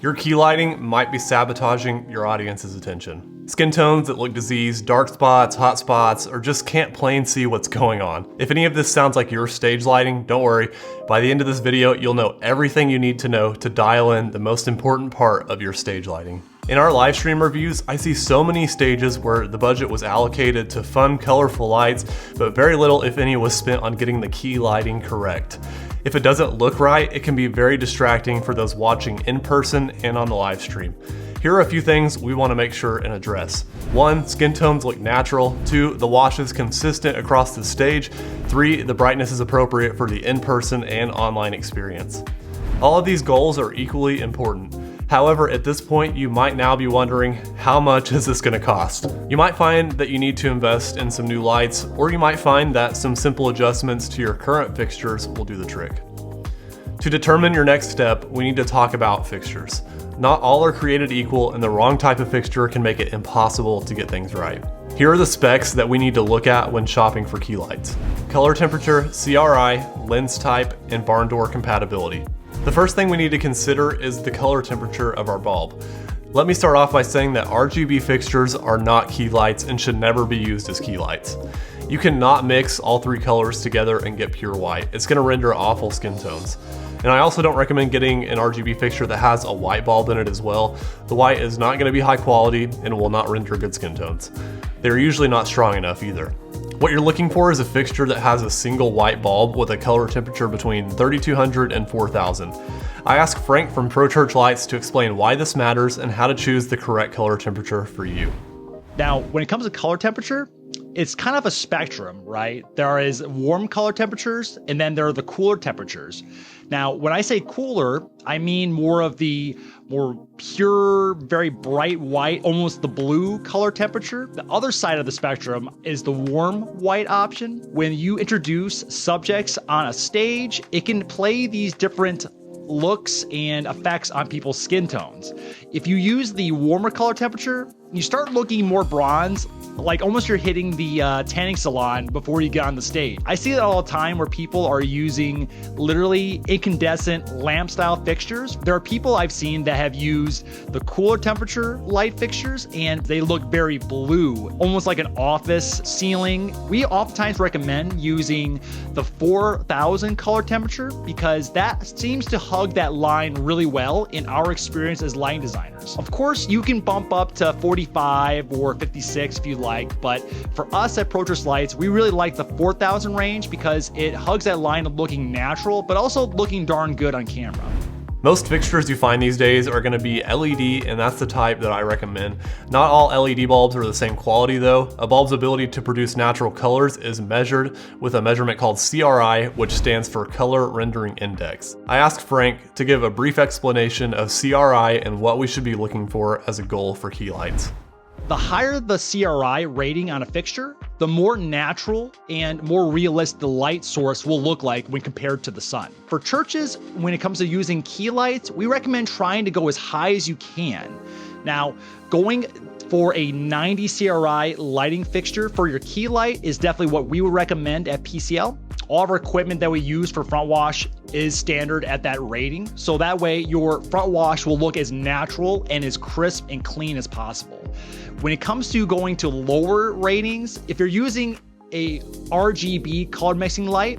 Your key lighting might be sabotaging your audience's attention. Skin tones that look diseased, dark spots, hot spots, or just can't plain see what's going on. If any of this sounds like your stage lighting, don't worry. By the end of this video, you'll know everything you need to know to dial in the most important part of your stage lighting. In our live stream reviews, I see so many stages where the budget was allocated to fun, colorful lights, but very little, if any, was spent on getting the key lighting correct. If it doesn't look right, it can be very distracting for those watching in person and on the live stream. Here are a few things we want to make sure and address. 1, skin tones look natural. 2, the wash is consistent across the stage. 3, the brightness is appropriate for the in-person and online experience. All of these goals are equally important. However, at this point, you might now be wondering, how much is this going to cost? You might find that you need to invest in some new lights, or you might find that some simple adjustments to your current fixtures will do the trick. To determine your next step, we need to talk about fixtures. Not all are created equal, and the wrong type of fixture can make it impossible to get things right. Here are the specs that we need to look at when shopping for key lights: color temperature, CRI, lens type, and barn door compatibility. The first thing we need to consider is the color temperature of our bulb. Let me start off by saying that RGB fixtures are not key lights and should never be used as key lights. You cannot mix all 3 colors together and get pure white. It's going to render awful skin tones. And I also don't recommend getting an RGB fixture that has a white bulb in it as well. The white is not going to be high quality and will not render good skin tones. They're usually not strong enough either. What you're looking for is a fixture that has a single white bulb with a color temperature between 3200 and 4000. I asked Frank from ProChurch Lights to explain why this matters and how to choose the correct color temperature for you. Now, when it comes to color temperature, it's kind of a spectrum, right? There is warm color temperatures, and then there are the cooler temperatures. Now, when I say cooler, I mean more of the more pure, very bright white, almost the blue color temperature. The other side of the spectrum is the warm white option. When you introduce subjects on a stage, it can play these different looks and effects on people's skin tones. If you use the warmer color temperature, you start looking more bronze, like almost you're hitting the tanning salon before you get on the stage. I see that all the time where people are using literally incandescent lamp style fixtures. There are people I've seen that have used the cooler temperature light fixtures and they look very blue, almost like an office ceiling. We oftentimes recommend using the 4000 color temperature because that seems to hug that line really well in our experience as lighting designers. Of course, you can bump up to 45 or 56 if you like, but for us at ProChurch Lights, we really like the 4000 range because it hugs that line of looking natural, but also looking darn good on camera. Most fixtures you find these days are going to be LED, and that's the type that I recommend. Not all LED bulbs are the same quality though. A bulb's ability to produce natural colors is measured with a measurement called CRI, which stands for Color Rendering Index. I asked Frank to give a brief explanation of CRI and what we should be looking for as a goal for key lights. The higher the CRI rating on a fixture, the more natural and more realistic the light source will look like when compared to the sun. For churches, when it comes to using key lights, we recommend trying to go as high as you can. Now, going for a 90 CRI lighting fixture for your key light is definitely what we would recommend at PCL. All of our equipment that we use for front wash is standard at that rating. So that way your front wash will look as natural and as crisp and clean as possible. When it comes to going to lower ratings, if you're using a RGB color mixing light,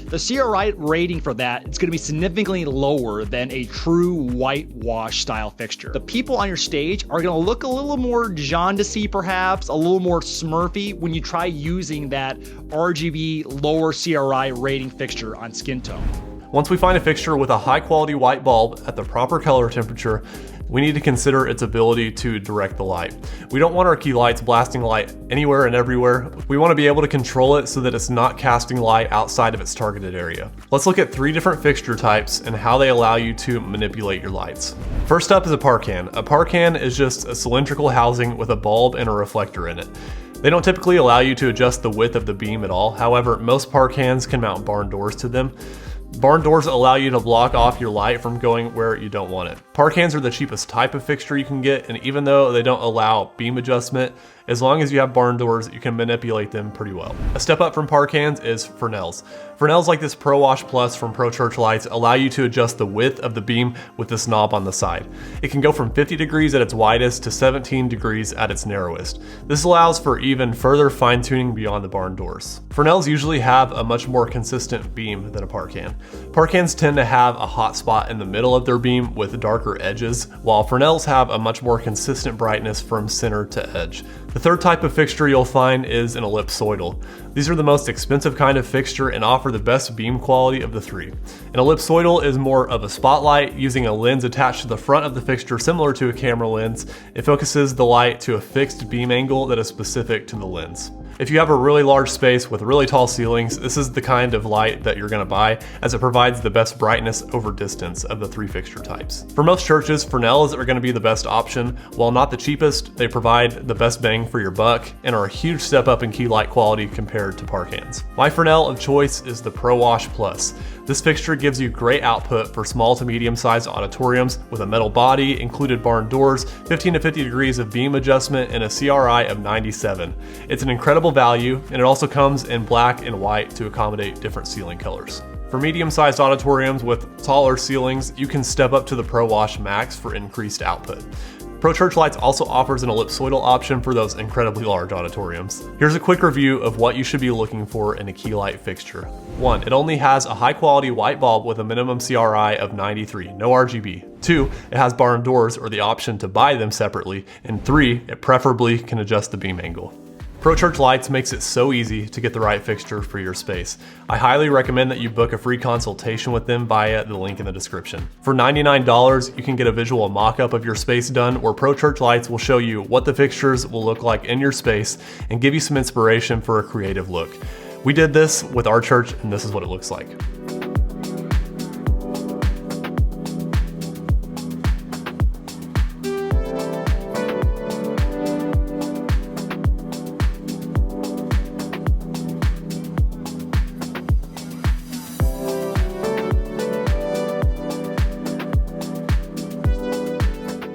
the CRI rating for that is going to be significantly lower than a true white wash style fixture. The people on your stage are going to look a little more jaundicey perhaps, a little more smurfy when you try using that RGB lower CRI rating fixture on skin tone. Once we find a fixture with a high quality white bulb at the proper color temperature, we need to consider its ability to direct the light. We don't want our key lights blasting light anywhere and everywhere. We want to be able to control it so that it's not casting light outside of its targeted area. Let's look at 3 different fixture types and how they allow you to manipulate your lights. First up is a parcan. A parcan is just a cylindrical housing with a bulb and a reflector in it. They don't typically allow you to adjust the width of the beam at all. However, most parcans can mount barn doors to them. Barn doors allow you to block off your light from going where you don't want it. Park hands are the cheapest type of fixture you can get, and even though they don't allow beam adjustment, as long as you have barn doors, you can manipulate them pretty well. A step up from park hands is Fresnels. Fresnels like this Pro Wash Plus from Pro Church Lights allow you to adjust the width of the beam with this knob on the side. It can go from 50 degrees at its widest to 17 degrees at its narrowest. This allows for even further fine tuning beyond the barn doors. Fresnels usually have a much more consistent beam than a park hand. Park hands tend to have a hot spot in the middle of their beam with darker edges, while Fresnels have a much more consistent brightness from center to edge. The third type of fixture you'll find is an ellipsoidal. These are the most expensive kind of fixture and offer the best beam quality of the three. An ellipsoidal is more of a spotlight using a lens attached to the front of the fixture similar to a camera lens. It focuses the light to a fixed beam angle that is specific to the lens. If you have a really large space with really tall ceilings, this is the kind of light that you're going to buy, as it provides the best brightness over distance of the three fixture types. For most churches, Fresnels are going to be the best option. While not the cheapest, they provide the best bang for your buck and are a huge step up in key light quality compared to park hands. My Fresnel of choice is the Pro Wash Plus. This fixture gives you great output for small to medium sized auditoriums with a metal body, included barn doors, 15 to 50 degrees of beam adjustment, and a CRI of 97. It's an incredible value, and it also comes in black and white to accommodate different ceiling colors. For medium-sized auditoriums with taller ceilings, you can step up to the Pro Wash Max for increased output. Pro Church Lights also offers an ellipsoidal option for those incredibly large auditoriums. Here's a quick review of what you should be looking for in a key light fixture. 1. It only has a high-quality white bulb with a minimum CRI of 93, no RGB. 2. It has barn doors or the option to buy them separately. And 3. It preferably can adjust the beam angle. Pro Church Lights makes it so easy to get the right fixture for your space. I highly recommend that you book a free consultation with them via the link in the description. For $99, you can get a visual mock-up of your space done where Pro Church Lights will show you what the fixtures will look like in your space and give you some inspiration for a creative look. We did this with our church, and this is what it looks like.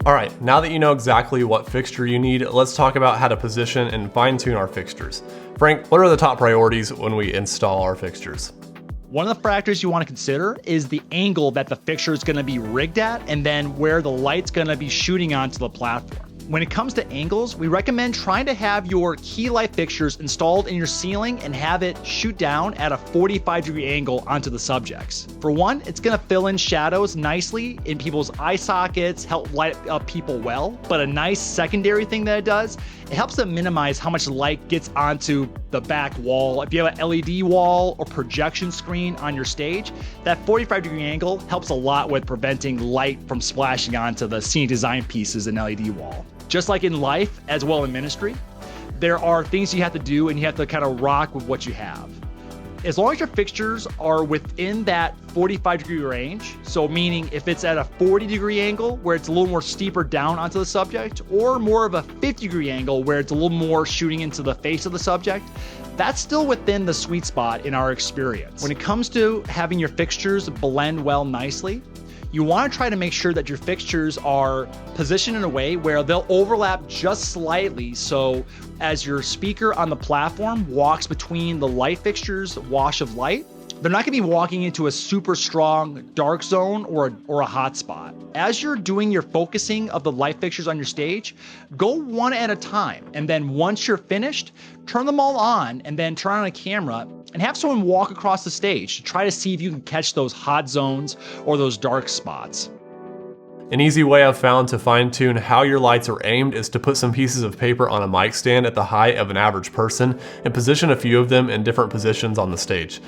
All right, now that you know exactly what fixture you need, let's talk about how to position and fine-tune our fixtures. Frank, what are the top priorities when we install our fixtures? One of the factors you want to consider is the angle that the fixture is going to be rigged at, and then where the light's going to be shooting onto the platform. When it comes to angles, we recommend trying to have your key light fixtures installed in your ceiling and have it shoot down at a 45-degree angle onto the subjects. For one, it's gonna fill in shadows nicely in people's eye sockets, help light up people well, but a nice secondary thing that it does, it helps to minimize how much light gets onto the back wall. If you have an LED wall or projection screen on your stage, that 45-degree angle helps a lot with preventing light from splashing onto the scene design pieces and LED wall. Just like in life, as well in ministry, there are things you have to do and you have to kind of rock with what you have. As long as your fixtures are within that 45-degree range, so meaning if it's at a 40-degree angle where it's a little more steeper down onto the subject, or more of a 50-degree angle where it's a little more shooting into the face of the subject, that's still within the sweet spot in our experience. When it comes to having your fixtures blend well nicely, you want to try to make sure that your fixtures are positioned in a way where they'll overlap just slightly, so as your speaker on the platform walks between the light fixtures wash of light, they're not going to be walking into a super strong dark zone or a hot spot. As you're doing your focusing of the light fixtures on your stage, go one at a time, and then once you're finished, turn them all on and then turn on a camera and have someone walk across the stage to try to see if you can catch those hot zones or those dark spots. An easy way I've found to fine-tune how your lights are aimed is to put some pieces of paper on a mic stand at the height of an average person and position a few of them in different positions on the stage,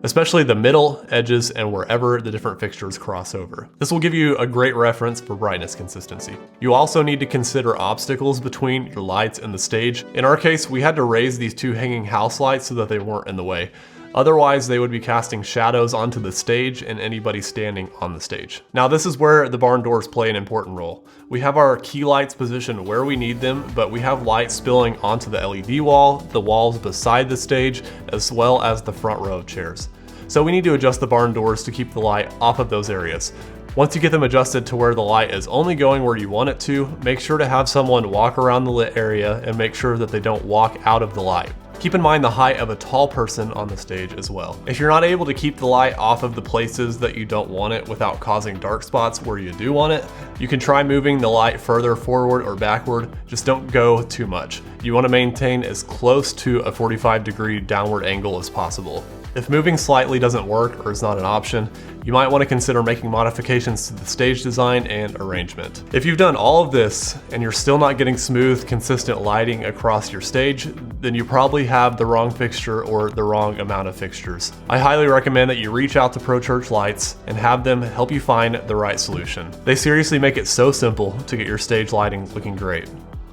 especially the middle, edges, and wherever the different fixtures cross over. This will give you a great reference for brightness consistency. You also need to consider obstacles between your lights and the stage. In our case, we had to raise these two hanging house lights so that they weren't in the way. Otherwise, they would be casting shadows onto the stage and anybody standing on the stage. Now, this is where the barn doors play an important role. We have our key lights positioned where we need them, but we have light spilling onto the LED wall, the walls beside the stage, as well as the front row of chairs. So we need to adjust the barn doors to keep the light off of those areas. Once you get them adjusted to where the light is only going where you want it to, make sure to have someone walk around the lit area and make sure that they don't walk out of the light. Keep in mind the height of a tall person on the stage as well. If you're not able to keep the light off of the places that you don't want it without causing dark spots where you do want it, you can try moving the light further forward or backward, just don't go too much. You want to maintain as close to a 45-degree downward angle as possible. If moving slightly doesn't work or is not an option, you might want to consider making modifications to the stage design and arrangement. If you've done all of this and you're still not getting smooth, consistent lighting across your stage, then you probably have the wrong fixture or the wrong amount of fixtures. I highly recommend that you reach out to Pro Church Lights and have them help you find the right solution. They seriously make it so simple to get your stage lighting looking great.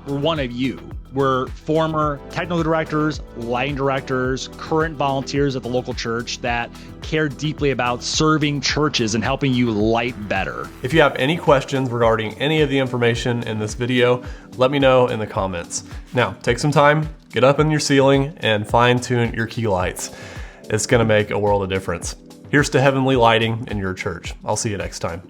We're one of you. We're former technical directors, lighting directors, current volunteers at the local church that care deeply about serving churches and helping you light better. If you have any questions regarding any of the information in this video, let me know in the comments. Now, take some time, get up in your ceiling, and fine-tune your key lights. It's gonna make a world of difference. Here's to heavenly lighting in your church. I'll see you next time.